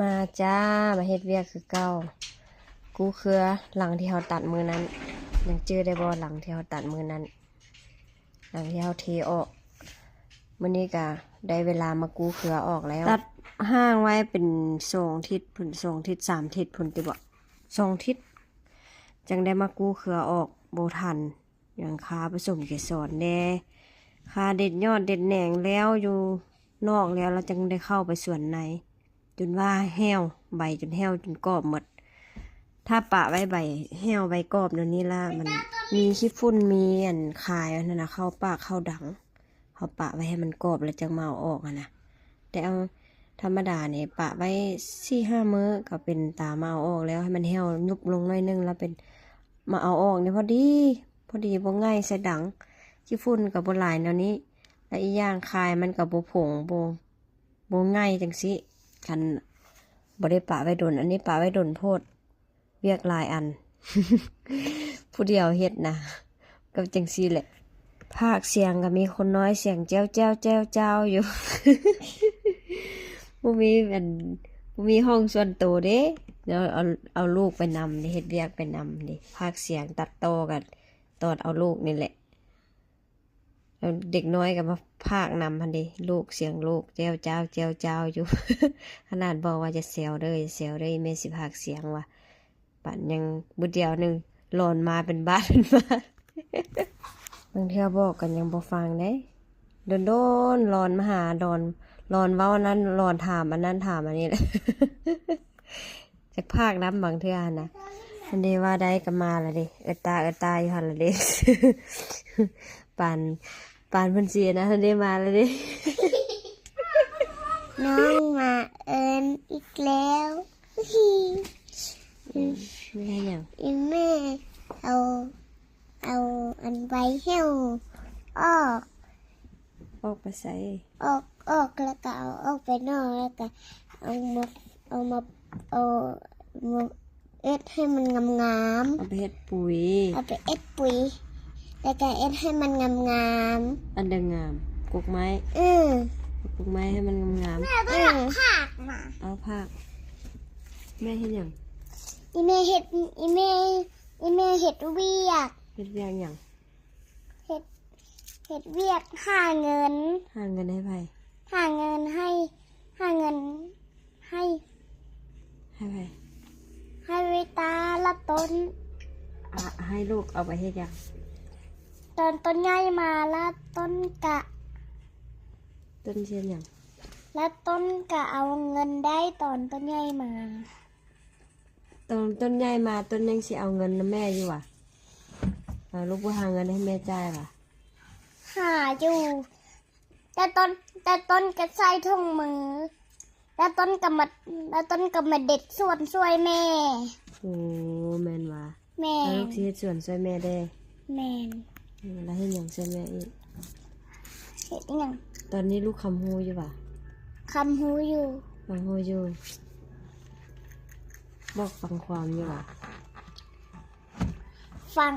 มาจ้ามาเฮ็ดเวียกคือเก่ากูเครือหลังที่เขาตัดมือนั้นยังจื้อได้บ่หลังที่เขาตัดมือนั้นหลังที่เขาเทออกมื้อนี้ก็ได้เวลามากูเครือออกแล้วตัดห้างไว้เป็น2 ทิศพุ่น2 ทิศ3 ทิศพุ่นติบ่2 ทิศจังได้มากูเครือออกบ่ทันอย่างคาผสมเกสรแน่คาเด็ดยอดเด็ดแหนงแล้วอยู่นอกแล้วเราจึงได้เข้าไปส่วนในจนว่าแห้วใบจนแห้วจนกรอบหมดถ้าปะไว้ใบแห้วใบกรอบเดี๋ยวนี้ล่ะมันมีขี้ฝุ่นมีอันคายนั่นนะเข้าปากเข้าดังเขาปะไว้ให้มันกรอบแล้วจึงมาเอาออกนะแต่เอาธรรมดาเนี่ยปะไว้4-5 มื้อก็เป็นตามาเอาออกแล้วให้มันแห้วยุบลงหน่อยนึงแล้วเป็นมาเอาออกเนี่ยพอดีบ่ง่ายใส่ดังขี้ฝุ่นกับบ่หลายแนวนี้และอีกอย่างคายมันกับบ่ผงบ่ง่ายจังสิคันบ่ได้ปะไว้ดนอันนี้ปะไว้ดนโพดเวียกหลายอัน ผู้เดียวเฮ็ดนะก็จังซี่แหละภาคเสียงก็มีคนน้อยเสียงแจ้วอยู่ บ่มีห้องส่วนตัวเด้เดี๋ยวเอาลูกไปนำนี่เฮ็ดเวียกไปนำนี่ภาคเสียงตัดต่อกันตอนเอาลูกนี่แหละแล้วเด็กน้อยก็มาพากนำพันดิลูกเสียงลูกแจ้วอยู่ ขนาดบอกว่าจะเซลเด้อแม่สิพากเสียงว่ะปั่นยังบุดเดียวนึงหลอนมาเป็นบ้าน บางเที่ยวบอกกันยังบ่ฟังเด้โดนหลอนมาหาหลอนเว้านั้นหลอนถามอันนั้นถามอันนี้แหละ จากภาคน้ำบางเทื่อนะอันนี้ว่าได้ก็มาละดิเอตาอยู่หั่นละดิ ปานเพิ่นเสียนะอันนี้มาละดิ น้องมาเอิญอีกแล้ว ไม่ให้หยัง อีแม่เอาอันใบเหี่ยวออก ออกไปใส่ ออกแล้วก็เอาออกไปนอกแล้วก็เอาเอ็ดให้มันงาม เอาไปเฮ็ดปุ๋ย ๆเอาไปเอ็ดปุ๋ยแล้วก็เอ็ดให้มันงาม อันเดงามปลูกไม้ ๆปลูกไม้ให้มันงาม ผักมา เอาผักแม่เฮ็ดหยัง อีแม่เห็ดเวียก เฮ็ดอย่างหยัง เห็ดเวียกหาเงิน หาเงินให้ไผ หาเงินให้ไวตาละต้น ให้ลูกเอาไปเฮ็ดหยัง ตอนต้นใหญ่มาละต้นกะ ต้นเชียนหยัง ละต้นกะเอาเงินได้ตอนต้นใหญ่มา ต้นใหญ่มาต้นยังสิเอาเงินนะแม่อยู่ว่ะลูกบ่หาเงินให้แม่จ่ายว่ะ หาอยู่แต่ต้นกะใส่ถุงมือแล้วต้นกะมาเด็ดส่วนช่วยแม่ โอ้แม่นว่ะ แม่ แล้วลูกสิเฮ็ดสวนช่วยแม่ได้ แม่น แล้วเฮ็ดหยังช่วยแม่อีก เห็ดอหยัง ตอนนี้ลูกคำฮู้อยู่ว่ะ คำหูอยู่ ฟังฮู้อยู่บอกฟังความอยู่ว่ะ ฟัง